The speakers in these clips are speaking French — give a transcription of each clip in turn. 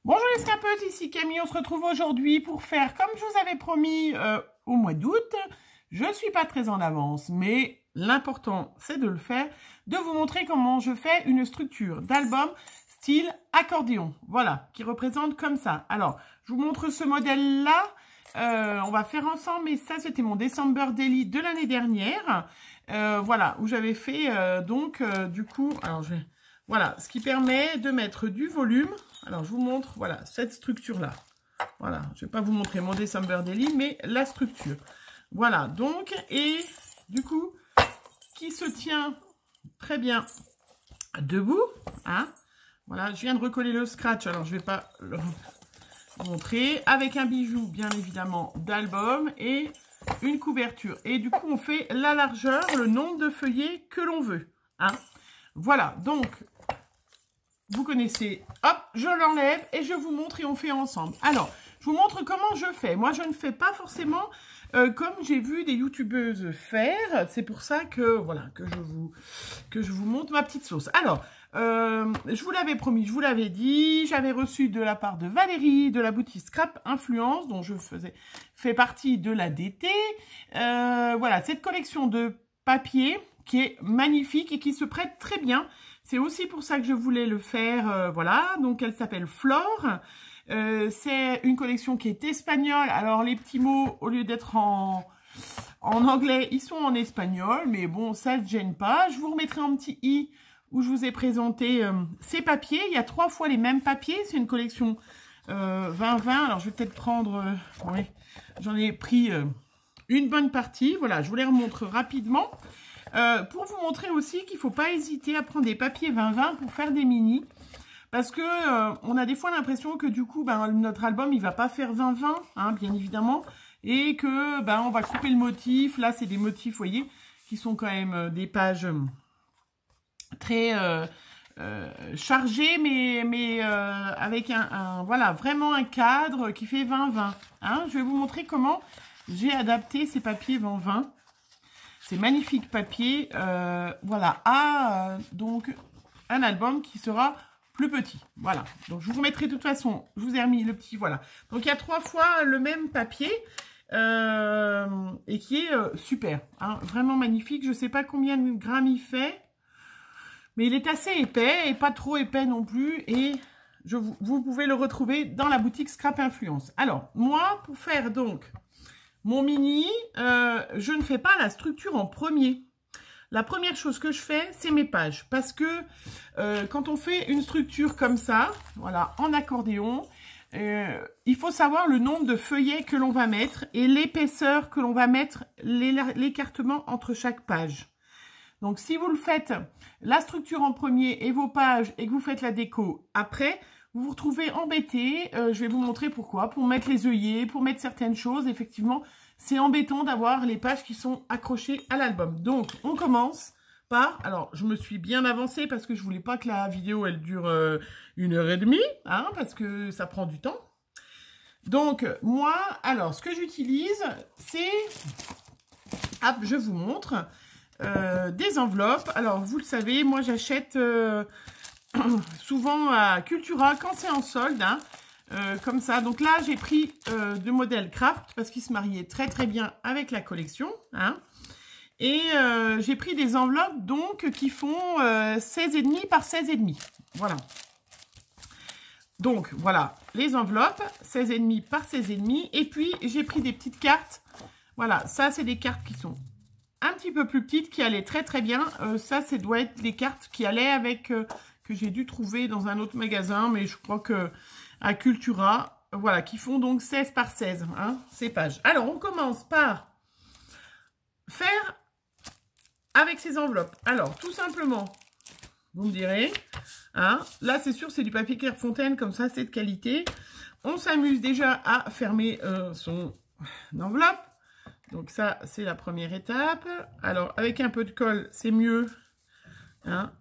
Bonjour les scrappeuses, ici Camille, on se retrouve aujourd'hui pour faire, comme je vous avais promis au mois d'août, je ne suis pas très en avance, mais l'important c'est de le faire, de vous montrer comment je fais une structure d'album style accordéon, voilà, qui représente comme ça. Alors, je vous montre ce modèle-là, on va faire ensemble, mais ça c'était mon December Daily de l'année dernière, voilà, où j'avais fait du coup, alors voilà, ce qui permet de mettre du volume. Alors, je vous montre, voilà, cette structure-là. Voilà, je ne vais pas vous montrer mon December Daily, mais la structure. Voilà, donc, et du coup, qui se tient très bien debout. Hein. Voilà, je viens de recoller le scratch, alors je ne vais pas le montrer. Avec un bijou, bien évidemment, d'album et une couverture. Et du coup, on fait la largeur, le nombre de feuillets que l'on veut. Hein. Voilà, donc... Vous connaissez, hop, je l'enlève et je vous montre et on fait ensemble. Alors, je vous montre comment je fais. Moi, je ne fais pas forcément comme j'ai vu des youtubeuses faire. C'est pour ça que, voilà, que je vous montre ma petite sauce. Alors, je vous l'avais promis, je vous l'avais dit, j'avais reçu de la part de Valérie, de la boutique Scrap Influence, dont je fais partie de la DT. Voilà, cette collection de papier qui est magnifique et qui se prête très bien. C'est aussi pour ça que je voulais le faire, voilà. Donc, elle s'appelle Flore. C'est une collection qui est espagnole. Alors, les petits mots, au lieu d'être en anglais, ils sont en espagnol. Mais bon, ça ne gêne pas. Je vous remettrai un petit i où je vous ai présenté ces papiers. Il y a 3 fois les mêmes papiers. C'est une collection 20-20. Alors, je vais peut-être prendre... oui, j'en ai pris une bonne partie. Voilà, je vous les remontre rapidement. Pour vous montrer aussi qu'il ne faut pas hésiter à prendre des papiers 20-20 pour faire des mini. Parce que on a des fois l'impression que du coup, notre album, il ne va pas faire 20-20, hein, bien évidemment. Et que on va couper le motif. Là, c'est des motifs, vous voyez, qui sont quand même des pages très chargées, mais avec voilà, vraiment un cadre qui fait 20-20. Hein. Je vais vous montrer comment j'ai adapté ces papiers 20-20. Ces magnifiques papiers, voilà, donc un album qui sera plus petit. Voilà, donc je vous remettrai de toute façon, je vous ai remis le petit, voilà. Donc il y a 3 fois le même papier et qui est super, hein, vraiment magnifique. Je ne sais pas combien de grammes il fait, mais il est assez épais et pas trop épais non plus. Et vous pouvez le retrouver dans la boutique Scrap Influence. Alors, moi, pour faire donc... mon mini, je ne fais pas la structure en premier. La première chose que je fais, c'est mes pages. Parce que quand on fait une structure comme ça, voilà, en accordéon, il faut savoir le nombre de feuillets que l'on va mettre et l'épaisseur que l'on va mettre, l'écartement entre chaque page. Donc, si vous le faites, la structure en premier et vos pages, et que vous faites la déco après, vous vous retrouvez embêté. Je vais vous montrer pourquoi. Pour mettre les œillets, pour mettre certaines choses, effectivement, c'est embêtant d'avoir les pages qui sont accrochées à l'album. Donc, on commence par... alors, je me suis bien avancée parce que je voulais pas que la vidéo, elle dure 1h30, hein, parce que ça prend du temps. Donc, moi, alors, ce que j'utilise, c'est... hop, je vous montre... des enveloppes. Alors, vous le savez, moi, j'achète... souvent à Cultura quand c'est en solde, hein, comme ça. Donc là, j'ai pris deux modèles Craft parce qu'ils se mariaient très très bien avec la collection. Hein. Et j'ai pris des enveloppes donc qui font 16,5 par 16,5. Voilà. Donc voilà, les enveloppes, 16,5 par 16,5. Et puis, j'ai pris des petites cartes. Voilà, ça, c'est des cartes qui sont un petit peu plus petites, qui allaient très très bien. Ça doit être les cartes qui allaient avec... que j'ai dû trouver dans un autre magasin, mais je crois que à Cultura, voilà, qui font donc 16 par 16, hein, ces pages. Alors, on commence par faire avec ces enveloppes. Alors, tout simplement, vous me direz, hein, là, c'est sûr, c'est du papier Clairefontaine, comme ça, c'est de qualité. On s'amuse déjà à fermer son enveloppe. Donc ça, c'est la première étape. Alors, avec un peu de colle, c'est mieux, hein,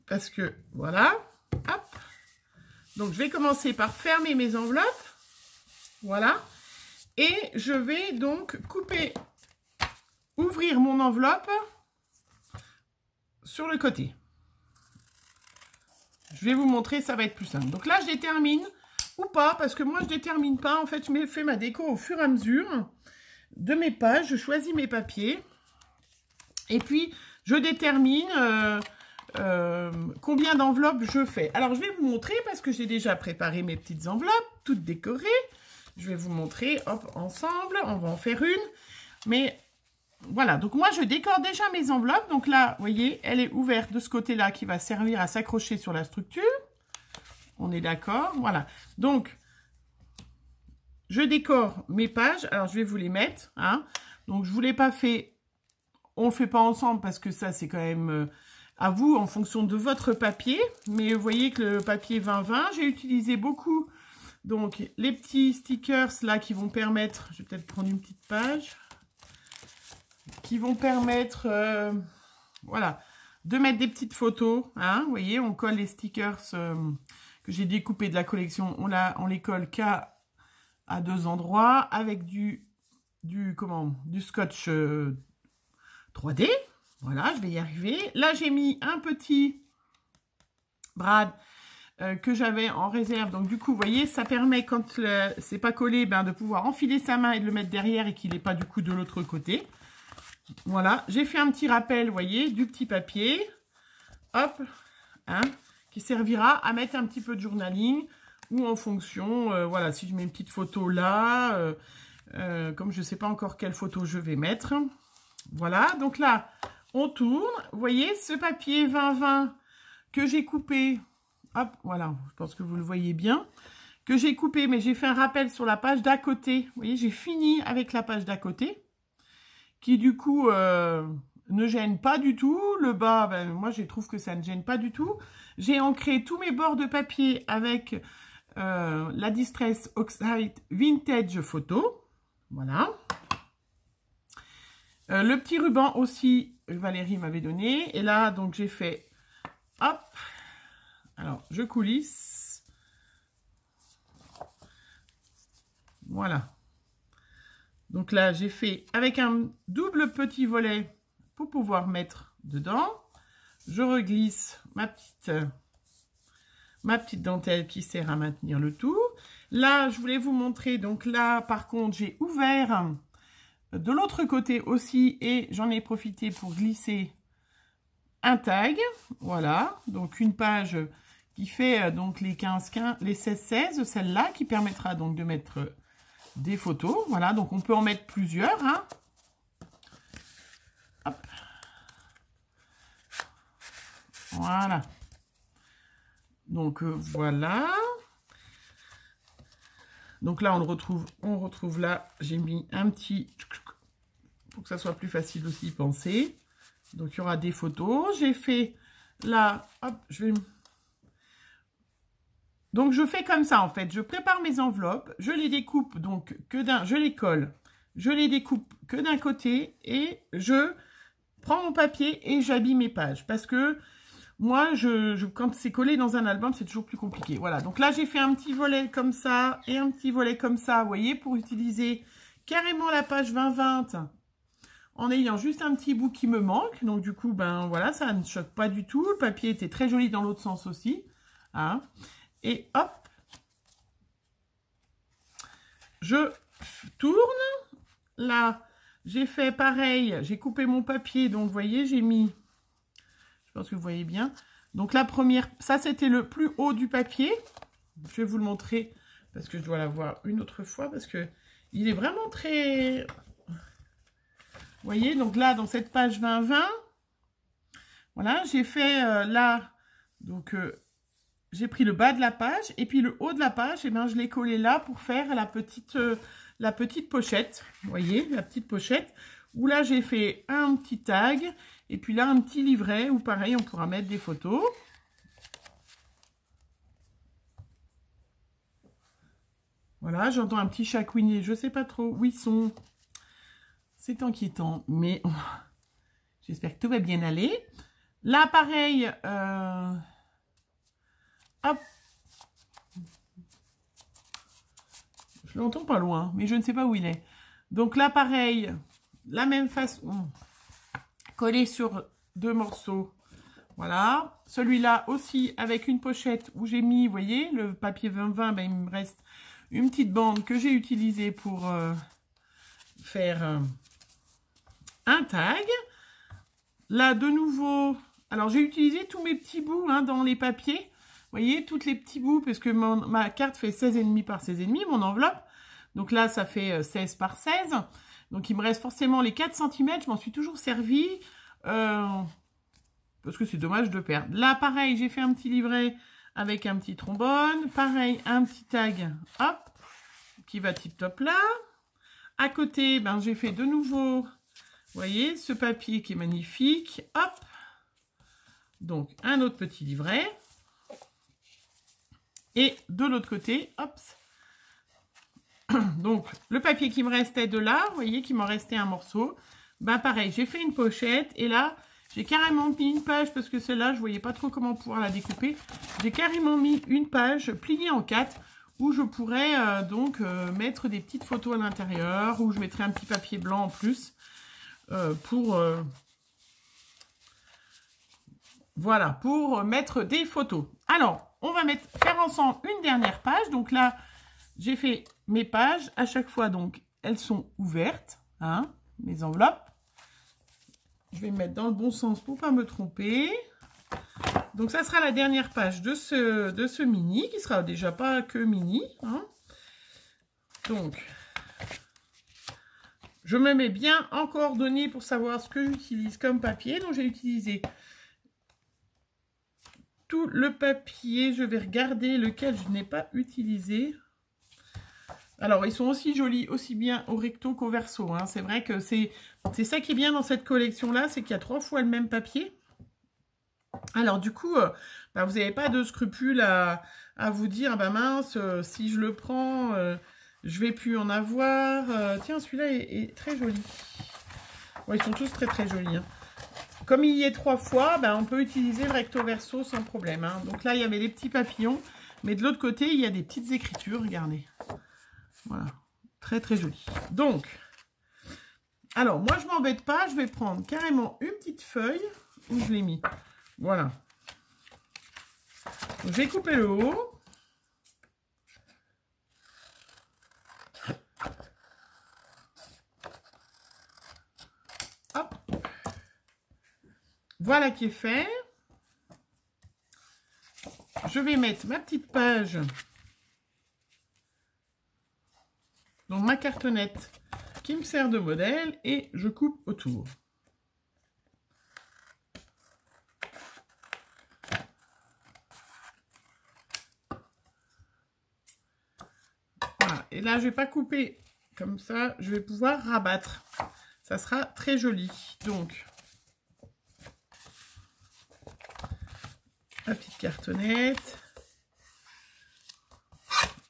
parce que, voilà, hop. Donc, je vais commencer par fermer mes enveloppes. Voilà. Et je vais donc couper, ouvrir mon enveloppe sur le côté. je vais vous montrer, ça va être plus simple. Donc là, je détermine ou pas, parce que moi, je détermine pas. En fait, je fais ma déco au fur et à mesure de mes pages. Je choisis mes papiers. Et puis, je détermine combien d'enveloppes je fais. Alors, je vais vous montrer, parce que j'ai déjà préparé mes petites enveloppes, toutes décorées. Je vais vous montrer, hop, ensemble. On va en faire une. Mais voilà, donc moi, je décore déjà mes enveloppes. Donc là, vous voyez, elle est ouverte de ce côté-là qui va servir à s'accrocher sur la structure. On est d'accord? Voilà. Donc, je décore mes pages. Alors, je vais vous les mettre. Hein. Donc, je ne vous l'ai pas fait. On ne le fait pas ensemble parce que ça, c'est quand même à vous en fonction de votre papier. Mais vous voyez que le papier 20-20, j'ai utilisé beaucoup. Donc, les petits stickers là qui vont permettre, je vais peut-être prendre une petite page, qui vont permettre, voilà, de mettre des petites photos. Hein, vous voyez, on colle les stickers que j'ai découpés de la collection. On les colle qu'à 2 endroits avec du scotch 3D. Voilà, je vais y arriver. Là, j'ai mis un petit brad que j'avais en réserve. Donc, du coup, vous voyez, ça permet, quand c'est pas collé, de pouvoir enfiler sa main et de le mettre derrière et qu'il n'est pas, du coup, de l'autre côté. Voilà, j'ai fait un petit rappel, vous voyez, du petit papier. Hop, hein, qui servira à mettre un petit peu de journaling ou en fonction, voilà, si je mets une petite photo là, comme je ne sais pas encore quelle photo je vais mettre. Voilà, donc là, on tourne. Vous voyez, ce papier 20-20 que j'ai coupé, hop, voilà, je pense que vous le voyez bien, que j'ai coupé, mais j'ai fait un rappel sur la page d'à côté. Vous voyez, j'ai fini avec la page d'à côté, qui du coup ne gêne pas du tout. Le bas, moi, je trouve que ça ne gêne pas du tout. J'ai ancré tous mes bords de papier avec la Distress Oxide Vintage Photo. Voilà. Le petit ruban aussi, Valérie m'avait donné. Et là, donc, j'ai fait, hop, alors, je coulisse. Voilà. Donc là, j'ai fait avec un double petit volet pour pouvoir mettre dedans. Je reglisse ma petite dentelle qui sert à maintenir le tout. Là, je voulais vous montrer, donc là, par contre, j'ai ouvert de l'autre côté aussi et j'en ai profité pour glisser un tag. Voilà, donc une page qui fait donc les 15-15, les 16-16, celle-là qui permettra donc de mettre des photos. Voilà, donc on peut en mettre plusieurs. Hein. Hop. Voilà. Donc voilà. Donc là, on retrouve là, j'ai mis un petit, pour que ça soit plus facile aussi de penser. Donc il y aura des photos. J'ai fait là, hop, donc je fais comme ça en fait. Je prépare mes enveloppes, je les découpe donc je les colle, je les découpe que d'un côté et je prends mon papier et j'habille mes pages parce que moi, quand c'est collé dans un album, c'est toujours plus compliqué. Voilà, donc là, j'ai fait un petit volet comme ça et un petit volet comme ça, vous voyez, pour utiliser carrément la page 20-20 en ayant juste un petit bout qui me manque. Donc, du coup, voilà, ça ne choque pas du tout. Le papier était très joli dans l'autre sens aussi. Hein. Et hop, je tourne. Là, j'ai fait pareil, j'ai coupé mon papier. Donc, vous voyez, j'ai mis... Je pense que vous voyez bien. Donc la première, ça c'était le plus haut du papier. Je vais vous le montrer parce que je dois l'avoir une autre fois parce que il est vraiment très... Vous voyez, donc là dans cette page 20-20, voilà, j'ai fait là, donc j'ai pris le bas de la page et puis le haut de la page, et je l'ai collé là pour faire la petite pochette. Vous voyez, la petite pochette où là j'ai fait un petit tag. Et puis là, un petit livret où pareil, on pourra mettre des photos. Voilà, j'entends un petit chat couiner. Je ne sais pas trop où ils sont. C'est inquiétant, mais j'espère que tout va bien aller. Là, pareil, hop. Je l'entends pas loin, mais je ne sais pas où il est. Donc là, pareil, la même façon. Collé sur 2 morceaux Voilà. Celui-là aussi avec une pochette où j'ai mis, vous voyez, le papier 20-20, ben, il me reste une petite bande que j'ai utilisée pour faire un tag. Là, de nouveau, alors j'ai utilisé tous mes petits bouts hein, dans les papiers. Vous voyez, tous les petits bouts, parce que ma carte fait 16,5 par 16,5, mon enveloppe. Donc là, ça fait 16 par 16. Donc il me reste forcément les 4 cm. Je m'en suis toujours servi. Parce que c'est dommage de perdre. Là, pareil, j'ai fait un petit livret avec un petit trombone. Pareil, un petit tag, hop, qui va tip top là. À côté, ben, j'ai fait de nouveau, vous voyez, ce papier qui est magnifique. Hop. Donc, un autre petit livret. Et de l'autre côté, hop. Donc, le papier qui me restait de là, vous voyez qu'il m'en restait un morceau. Ben, pareil, j'ai fait une pochette. Et là, j'ai carrément mis une page, parce que celle-là, je ne voyais pas trop comment pouvoir la découper. J'ai carrément mis une page pliée en 4, où je pourrais mettre des petites photos à l'intérieur, où je mettrai un petit papier blanc en plus, voilà, pour mettre des photos. Alors, on va faire ensemble une dernière page. Donc là, j'ai fait mes pages. À chaque fois, donc, elles sont ouvertes, hein, mes enveloppes. Je vais me mettre dans le bon sens pour ne pas me tromper. Donc, ça sera la dernière page de ce mini, qui sera déjà pas que mini. Hein. Donc, je me mets bien en coordonnées pour savoir ce que j'utilise comme papier. Donc, j'ai utilisé tout le papier. Je vais regarder lequel je n'ai pas utilisé. Alors, ils sont aussi jolis, aussi bien au recto qu'au verso. Hein. C'est vrai que c'est ça qui est bien dans cette collection-là, c'est qu'il y a 3 fois le même papier. Alors, du coup, vous n'avez pas de scrupule à vous dire, bah mince, si je le prends, je vais plus en avoir. Tiens, celui-là est très joli. Ouais, ils sont tous très très jolis. Hein. Comme il y est 3 fois, on peut utiliser le recto-verso sans problème. Hein. Donc là, il y avait des petits papillons, mais de l'autre côté, il y a des petites écritures, regardez. Voilà, très très joli. Donc, alors moi je m'embête pas, je vais prendre carrément une petite feuille où je l'ai mis. Voilà. Donc, je vais couper le haut. Hop. Voilà qui est fait. Je vais mettre ma petite page dans ma cartonnette qui me sert de modèle et je coupe autour. Voilà. Et là, je ne vais pas couper comme ça, je vais pouvoir rabattre. Ça sera très joli. Donc, ma petite cartonnette.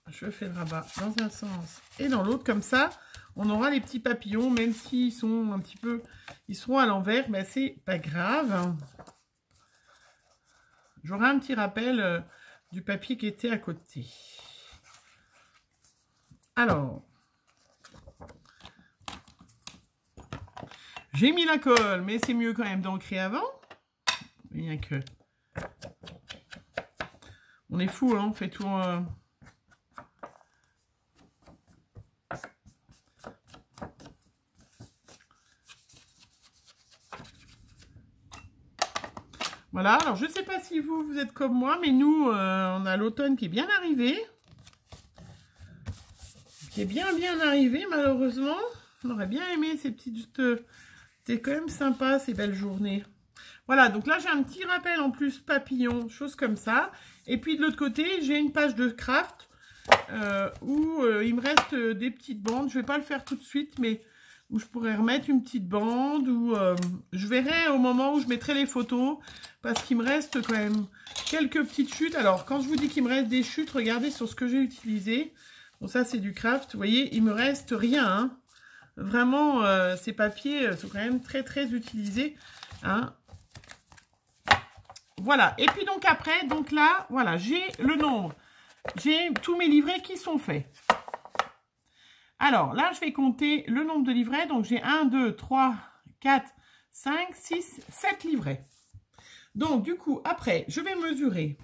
Je fais le rabat dans un sens et dans l'autre, comme ça, on aura les petits papillons, même s'ils sont un petit peu, ils seront à l'envers, mais c'est pas grave. J'aurai un petit rappel du papier qui était à côté. Alors, j'ai mis la colle, mais c'est mieux quand même d'ancrer avant. Bien que, on est fou, hein, on fait tout. Voilà, alors je ne sais pas si vous êtes comme moi, mais nous, on a l'automne qui est bien arrivé. Qui est bien arrivé, malheureusement. On aurait bien aimé ces petites... C'était quand même sympa, ces belles journées. Voilà, donc là, j'ai un petit rappel en plus papillon, choses comme ça. Et puis de l'autre côté, j'ai une page de craft où il me reste des petites bandes. Je ne vais pas le faire tout de suite, mais... où je pourrais remettre une petite bande, ou je verrai au moment où je mettrai les photos, parce qu'il me reste quand même quelques petites chutes. Alors, quand je vous dis qu'il me reste des chutes, regardez sur ce que j'ai utilisé. Bon, ça, c'est du craft. Vous voyez, il me reste rien. Hein. Vraiment, ces papiers sont quand même très, très utilisés. Hein. Voilà. Et puis, donc, après, donc là, voilà, j'ai le nombre. J'ai tous mes livrets qui sont faits. Alors, là, je vais compter le nombre de livrets. Donc, j'ai 1, 2, 3, 4, 5, 6, 7 livrets. Donc, du coup, après, je vais mesurer.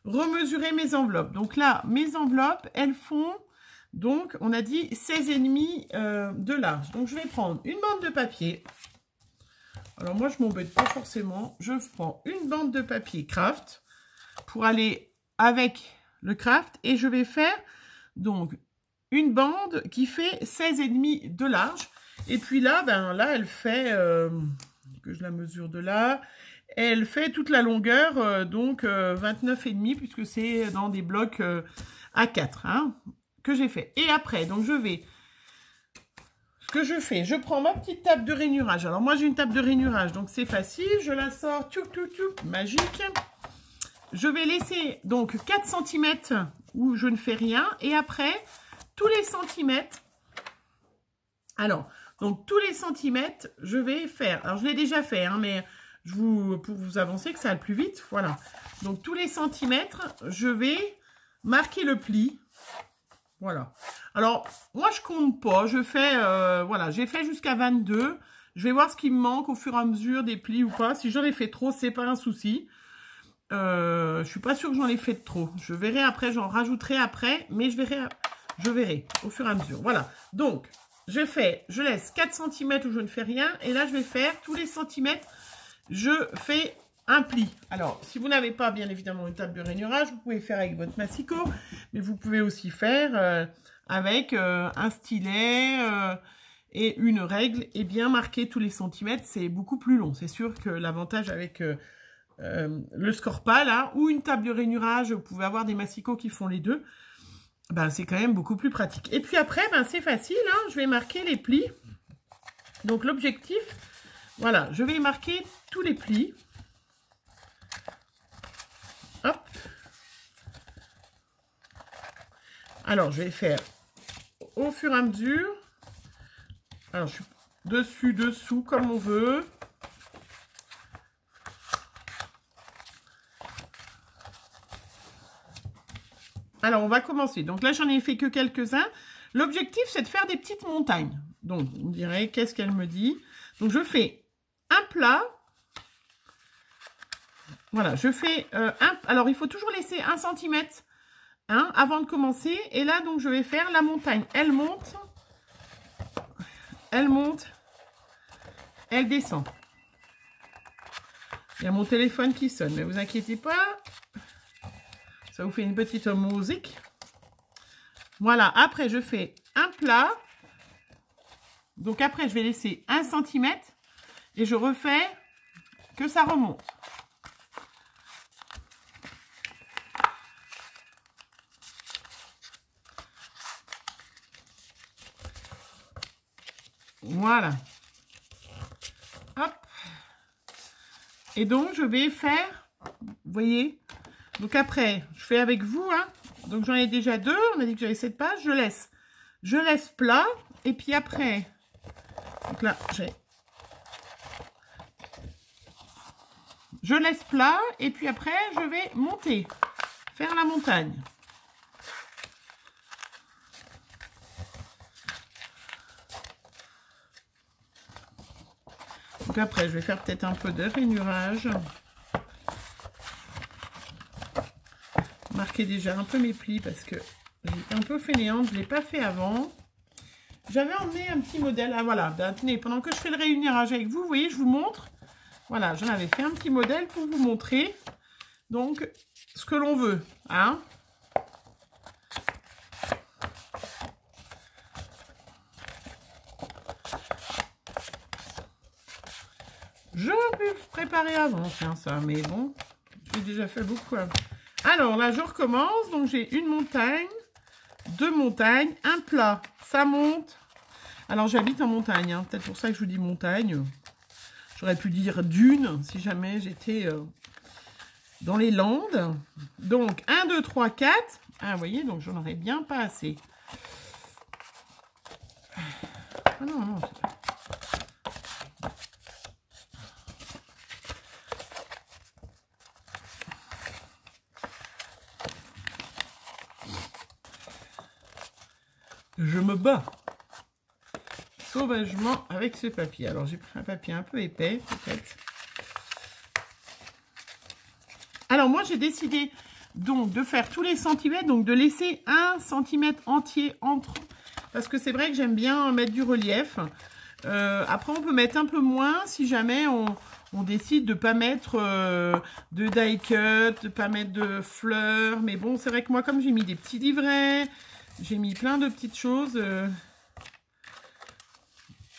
Remesurer mes enveloppes. Donc là, mes enveloppes, elles font, donc, on a dit 16,5 de large. Donc, je vais prendre une bande de papier. Alors, moi, je m'embête pas forcément. Je prends une bande de papier craft pour aller avec le craft. Et je vais faire, donc, une bande qui fait 16,5 de large. Et puis là, ben là, elle fait, que je la mesure de là, elle fait toute la longueur, donc 29,5, puisque c'est dans des blocs A4 hein, que j'ai fait. Et après, donc je vais, ce que je fais, je prends ma petite table de rainurage. Alors moi, j'ai une table de rainurage, donc c'est facile. Je la sors, tchouk, tchouk, tchouk, magique. Je vais laisser donc 4 cm où je ne fais rien. Et après, tous les centimètres, alors, donc tous les centimètres, je vais faire, alors je l'ai déjà fait, hein, mais pour vous avancer que ça aille plus vite, voilà. Donc tous les centimètres, je vais marquer le pli, voilà. Alors, moi je compte pas, je fais, voilà, j'ai fait jusqu'à 22, je vais voir ce qui me manque au fur et à mesure des plis ou pas. Si j'en ai fait trop, c'est pas un souci. Je suis pas sûre que j'en ai fait trop, je verrai après, j'en rajouterai après, mais je verrai au fur et à mesure, voilà. Donc, je laisse 4 cm où je ne fais rien. Et là, je vais faire tous les centimètres, je fais un pli. Alors, si vous n'avez pas, bien évidemment, une table de rainurage, vous pouvez faire avec votre massicot. Mais vous pouvez aussi faire avec un stylet et une règle. Et bien marquer tous les centimètres, c'est beaucoup plus long. C'est sûr que l'avantage avec le Scorpa, là, ou une table de rainurage, vous pouvez avoir des massicots qui font les deux. Ben, c'est quand même beaucoup plus pratique. Et puis après, ben, c'est facile, hein, je vais marquer les plis. Donc l'objectif, voilà, je vais marquer tous les plis. Hop. Alors, je vais faire au fur et à mesure. Alors, je suis dessus, dessous, comme on veut. Alors, on va commencer. Donc là, j'en ai fait que quelques-uns. L'objectif, c'est de faire des petites montagnes. Donc, on dirait, qu'est-ce qu'elle me dit? Donc, je fais un plat. Voilà, je fais alors, il faut toujours laisser 1 cm hein, avant de commencer. Et là, donc, je vais faire la montagne. Elle monte. Elle monte. Elle descend. Il y a mon téléphone qui sonne, mais vous inquiétez pas. Ça vous fait une petite musique. Voilà, après je fais un plat. Donc après je vais laisser 1 cm et je refais que ça remonte. Voilà. Hop. Et donc je vais faire, vous voyez, donc après, je fais avec vous, hein. Donc j'en ai déjà 2, on a dit que j'avais 7 pages, je laisse plat, et puis après, donc là, je laisse plat, et puis après, je vais monter, faire la montagne. Donc après, je vais faire peut-être un peu de rainurage. Marquer déjà un peu mes plis parce que j'ai un peu fainéante, je ne l'ai pas fait avant. J'avais emmené un petit modèle. Ah voilà, ben, tenez, pendant que je fais le rainurage avec vous, vous voyez, je vous montre. Voilà, j'en avais fait un petit modèle pour vous montrer. Donc, ce que l'on veut. Hein. J'aurais pu préparer avant, tiens, ça, mais bon, j'ai déjà fait beaucoup avant. Alors là, je recommence. Donc, j'ai une montagne, 2 montagnes, un plat. Ça monte. Alors, j'habite en montagne. Hein. Peut-être pour ça que je vous dis montagne. J'aurais pu dire dune si jamais j'étais dans les Landes. Donc, 1, 2, 3, 4. Ah, vous voyez, donc j'en aurais bien pas assez. Ah non, non. Je me bats sauvagement avec ce papier. Alors, j'ai pris un papier un peu épais, peut-être. Alors moi j'ai décidé donc de faire tous les centimètres, donc de laisser 1 centimètre entier entre, parce que c'est vrai que j'aime bien mettre du relief. Après on peut mettre un peu moins si jamais on décide de ne pas mettre de die cut, de ne pas mettre de fleurs. Mais bon, c'est vrai que moi, comme j'ai mis des petits livrets, j'ai mis plein de petites choses.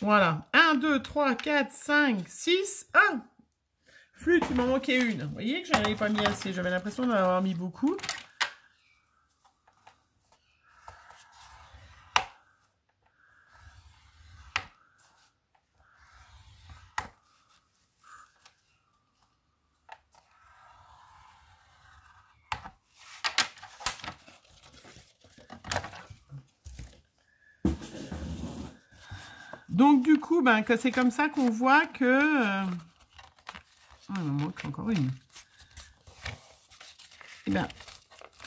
Voilà. 1, 2, 3, 4, 5, 6. Ah! Flûte, il m'en manquait une. Vous voyez que je n'en avais pas mis assez. J'avais l'impression d'en avoir mis beaucoup. Donc, du coup, ben, c'est comme ça qu'on voit que... Oh, il me manque encore une. Eh bien,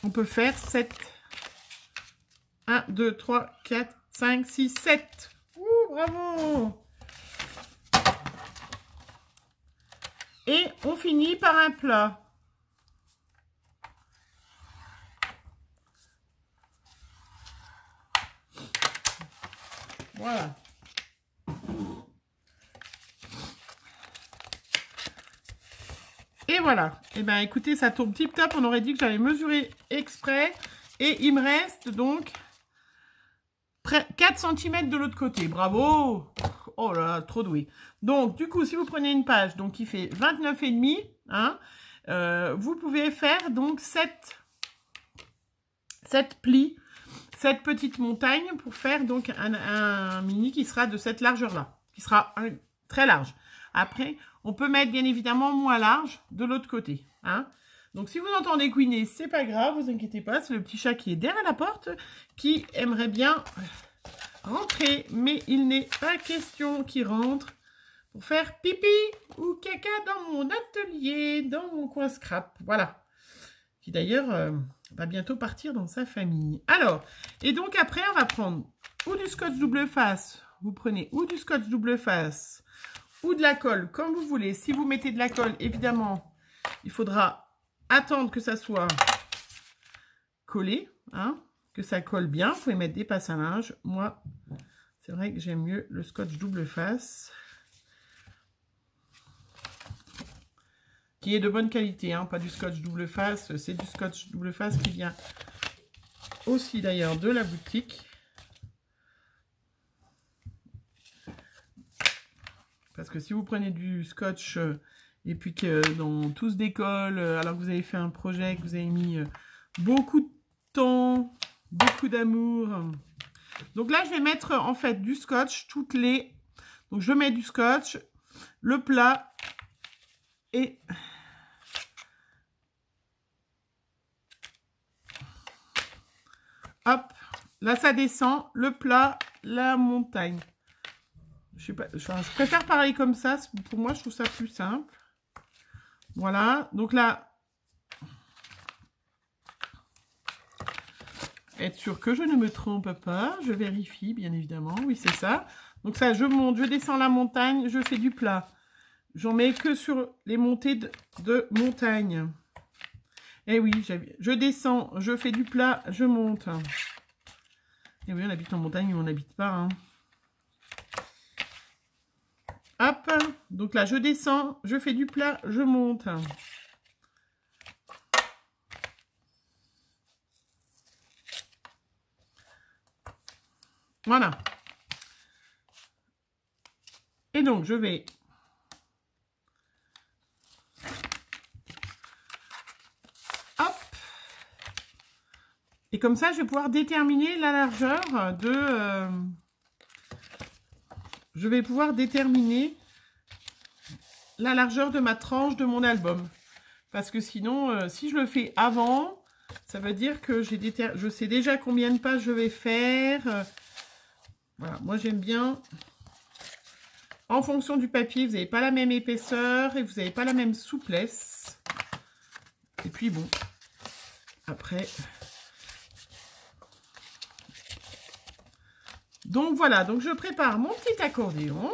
on peut faire 7. 1, 2, 3, 4, 5, 6, 7. Ouh, bravo! Et on finit par un plat. Voilà. Et voilà. Et bien, écoutez, ça tourne tip top. On aurait dit que j'allais mesurer exprès. Et il me reste donc 4 cm de l'autre côté. Bravo! Oh là là, trop doué. Donc, du coup, si vous prenez une page, donc qui fait 29,5, hein, vous pouvez faire donc 7 plis, 7 petites montagnes pour faire donc un mini qui sera de cette largeur-là, qui sera très large. Après, on peut mettre bien évidemment moins large de l'autre côté. Hein. Donc, si vous entendez couiner, c'est pas grave, vous inquiétez pas, c'est le petit chat qui est derrière la porte qui aimerait bien rentrer, mais il n'est pas question qu'il rentre pour faire pipi ou caca dans mon atelier, dans mon coin scrap. Voilà. Qui d'ailleurs va bientôt partir dans sa famille. Alors, et donc après, on va prendre ou du scotch double face. Vous prenez ou du scotch double face ou de la colle, comme vous voulez. Si vous mettez de la colle, évidemment, il faudra attendre que ça soit collé, hein, que ça colle bien. Vous pouvez mettre des passes à linge. Moi, c'est vrai que j'aime mieux le scotch double face, qui est de bonne qualité, hein, pas du scotch double face. C'est du scotch double face qui vient aussi d'ailleurs de la boutique. Parce que si vous prenez du scotch et puis que dans tout se décolle, alors que vous avez fait un projet, que vous avez mis beaucoup de temps, beaucoup d'amour. Donc là, je vais mettre en fait du scotch toutes les... Donc je mets du scotch, le plat et... Hop, là ça descend, le plat, la montagne. Je sais pas, je préfère parler comme ça, pour moi je trouve ça plus simple. Voilà, donc là, être sûr que je ne me trompe pas, je vérifie bien évidemment, oui c'est ça. Donc ça, je monte, je descends la montagne, je fais du plat. J'en mets que sur les montées de montagne. Et oui, je descends, je fais du plat, je monte. Et oui, on habite en montagne, mais on n'habite pas. Hein. Hop, donc là, je descends, je fais du plat, je monte. Voilà. Et donc, je vais... Et comme ça, je vais pouvoir déterminer la largeur de... je vais pouvoir déterminer la largeur de ma tranche de mon album. Parce que sinon, si je le fais avant, ça veut dire que je sais déjà combien de pages je vais faire. Voilà, moi j'aime bien... En fonction du papier, vous n'avez pas la même épaisseur et vous n'avez pas la même souplesse. Et puis bon, après... Donc voilà, donc je prépare mon petit accordéon.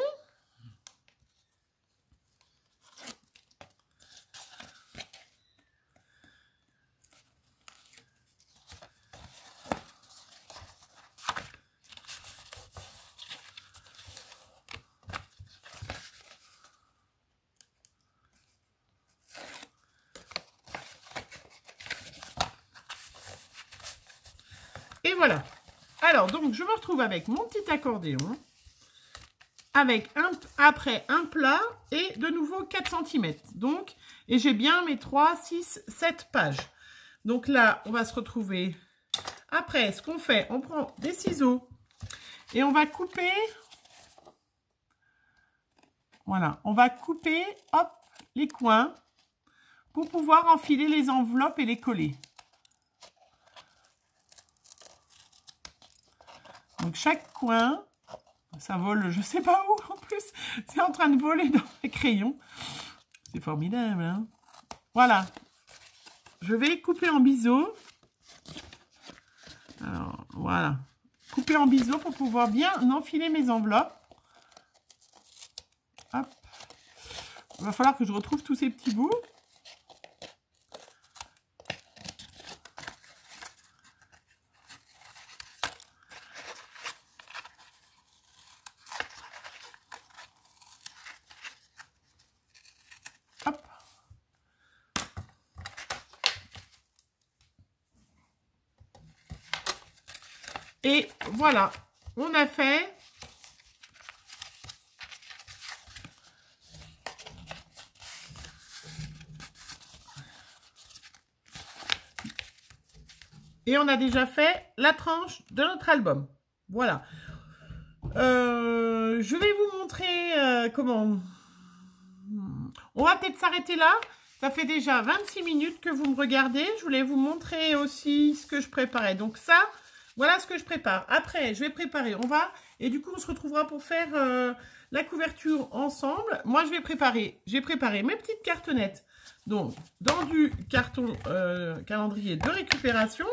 Et voilà. Alors, donc, je me retrouve avec mon petit accordéon, avec après un plat et de nouveau 4 cm. Donc, et j'ai bien mes 3, 6, 7 pages. Donc là, on va se retrouver. Après, ce qu'on fait, on prend des ciseaux et on va couper. Voilà, on va couper, hop, les coins pour pouvoir enfiler les enveloppes et les coller. Donc chaque coin, ça vole, je sais pas où en plus, c'est en train de voler dans les crayons. C'est formidable, hein? Voilà. Je vais couper en biseau. Alors, voilà. Couper en biseau pour pouvoir bien enfiler mes enveloppes. Hop. Il va falloir que je retrouve tous ces petits bouts. Hop. Et voilà, on a fait. Et on a déjà fait la tranche de notre album. Voilà. Je vais vous montrer comment. On va peut-être s'arrêter là. Ça fait déjà 26 minutes que vous me regardez. Je voulais vous montrer aussi ce que je préparais. Donc ça, voilà ce que je prépare. Après, je vais préparer. On va... Et du coup, on se retrouvera pour faire la couverture ensemble. Moi, j'ai préparé mes petites cartonnettes. Donc, dans du carton calendrier de récupération.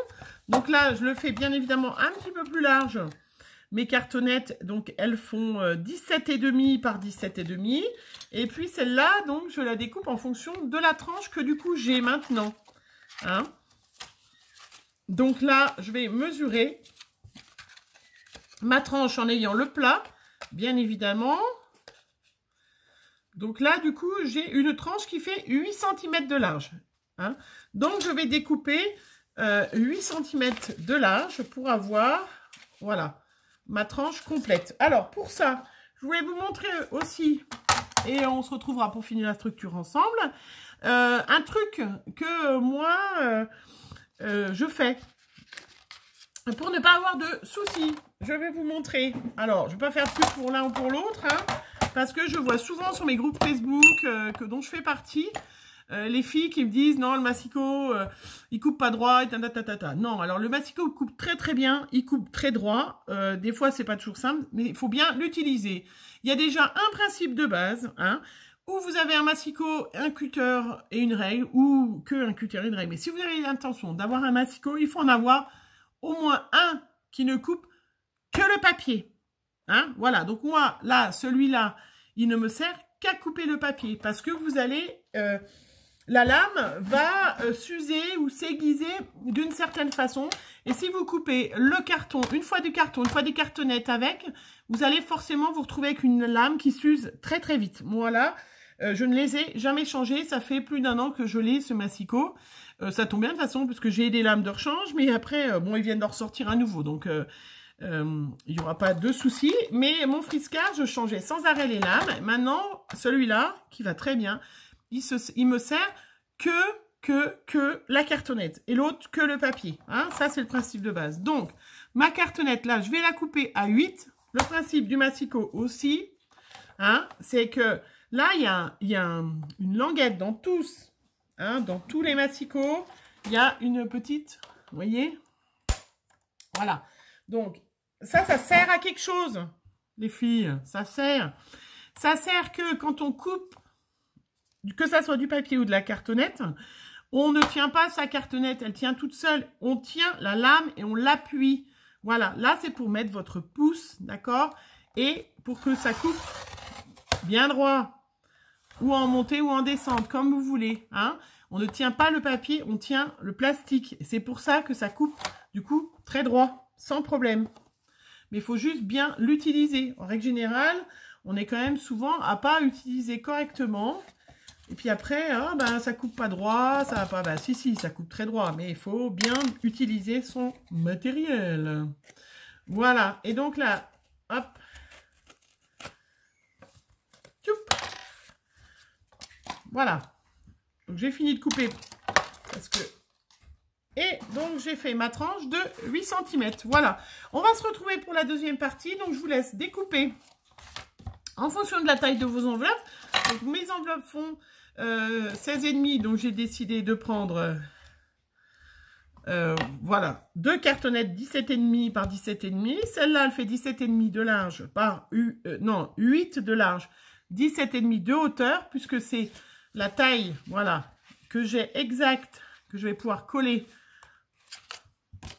Donc là, je le fais bien évidemment un petit peu plus large. Mes cartonnettes, donc, elles font 17,5 par 17,5. Et puis, celle-là, donc, je la découpe en fonction de la tranche que, du coup, j'ai maintenant. Hein? Donc là, je vais mesurer ma tranche en ayant le plat, bien évidemment. Donc là, du coup, j'ai une tranche qui fait 8 cm de large. Hein? Donc, je vais découper 8 cm de large pour avoir, voilà, ma tranche complète. Alors, pour ça, je voulais vous montrer aussi, et on se retrouvera pour finir la structure ensemble, un truc que moi, je fais pour ne pas avoir de soucis. Je vais vous montrer. Alors, je ne vais pas faire plus pour l'un ou pour l'autre, hein, parce que je vois souvent sur mes groupes Facebook dont je fais partie, les filles qui me disent non, le massicot il coupe pas droit et ta. Non, alors le massicot coupe très très bien, il coupe très droit. Des fois c'est pas toujours simple, mais il faut bien l'utiliser. Il y a déjà un principe de base, hein, où vous avez un massicot, un cutter et une règle, ou que un cutter et une règle. Mais si vous avez l'intention d'avoir un massicot, il faut en avoir au moins un qui ne coupe que le papier. Hein, voilà, donc moi là, celui-là, il ne me sert qu'à couper le papier parce que vous allez la lame va s'user ou s'aiguiser d'une certaine façon. Et si vous coupez le carton, une fois du carton, une fois des cartonnettes avec, vous allez forcément vous retrouver avec une lame qui s'use très très vite. Voilà, je ne les ai jamais changées. Ça fait plus d'1 an que je l'ai, ce massicot. Ça tombe bien de toute façon, parce que j'ai des lames de rechange. Mais après, bon, ils viennent d'en ressortir à nouveau. Donc, il n'y aura pas de souci. Mais mon Frisca, je changeais sans arrêt les lames. Maintenant, celui-là, qui va très bien, il me sert que la cartonnette et l'autre que le papier. Hein, ça, c'est le principe de base. Donc, ma cartonnette, là, je vais la couper à 8. Le principe du massicot aussi, hein, c'est que là, il y a une languette dans tous, hein, dans tous les massicots. Il y a une petite, vous voyez? Voilà. Donc, ça sert à quelque chose, les filles. Ça sert que quand on coupe, que ça soit du papier ou de la cartonnette, on ne tient pas sa cartonnette, elle tient toute seule. On tient la lame et on l'appuie. Voilà, là c'est pour mettre votre pouce, d'accord? Et pour que ça coupe bien droit, ou en montée ou en descente, comme vous voulez. Hein? On ne tient pas le papier, on tient le plastique. C'est pour ça que ça coupe, du coup, très droit, sans problème. Mais il faut juste bien l'utiliser. En règle générale, on est quand même souvent à pas utiliser correctement. Et puis après, oh, ben, ça coupe pas droit, ça va pas... Ben, si, ça coupe très droit, mais il faut bien utiliser son matériel. Voilà, et donc là, hop. Tchoup. Voilà. Donc j'ai fini de couper. Parce que... Et donc, j'ai fait ma tranche de 8 cm. Voilà. On va se retrouver pour la deuxième partie. Donc, je vous laisse découper en fonction de la taille de vos enveloppes. Donc, mes enveloppes font 16,5. Donc, j'ai décidé de prendre, voilà, 2 cartonnettes 17,5 par 17,5. Celle-là, elle fait 17,5 de large par... non, 8 de large, 17,5 de hauteur, puisque c'est la taille, voilà, que j'ai exacte, que je vais pouvoir coller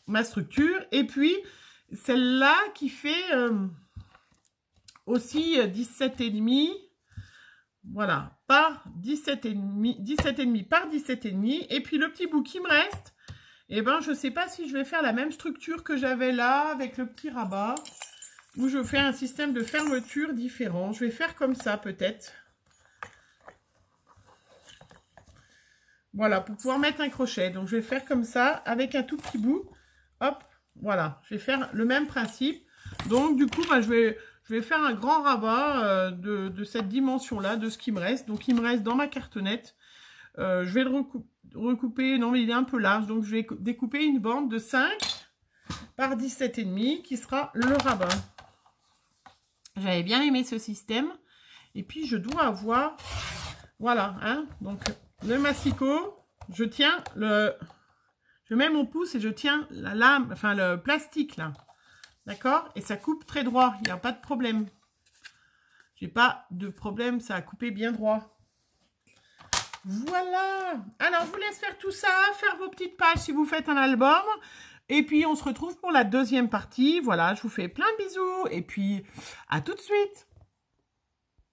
ma structure. Et puis celle-là qui fait aussi 17,5, voilà, par 17,5 par 17,5. Et puis le petit bout qui me reste, et ben je sais pas si je vais faire la même structure que j'avais là avec le petit rabat, ou je fais un système de fermeture différent. Je vais faire comme ça peut-être. Voilà, pour pouvoir mettre un crochet. Donc, je vais faire comme ça, avec un tout petit bout. Hop, voilà. Je vais faire le même principe. Donc, du coup, bah, je vais faire un grand rabat de cette dimension-là, de ce qui me reste. Donc, il me reste dans ma cartonnette. Je vais le recouper. Non, mais il est un peu large. Donc, je vais découper une bande de 5 par 17,5 qui sera le rabat. J'avais bien aimé ce système. Et puis, je dois avoir... Voilà, hein. Donc... Le massicot, je mets mon pouce et je tiens la lame, enfin le plastique là, d'accord? Et ça coupe très droit, il n'y a pas de problème. J'ai pas de problème, ça a coupé bien droit. Voilà. Alors, je vous laisse faire tout ça, faire vos petites pages si vous faites un album. Et puis, on se retrouve pour la deuxième partie. Voilà, je vous fais plein de bisous et puis à tout de suite.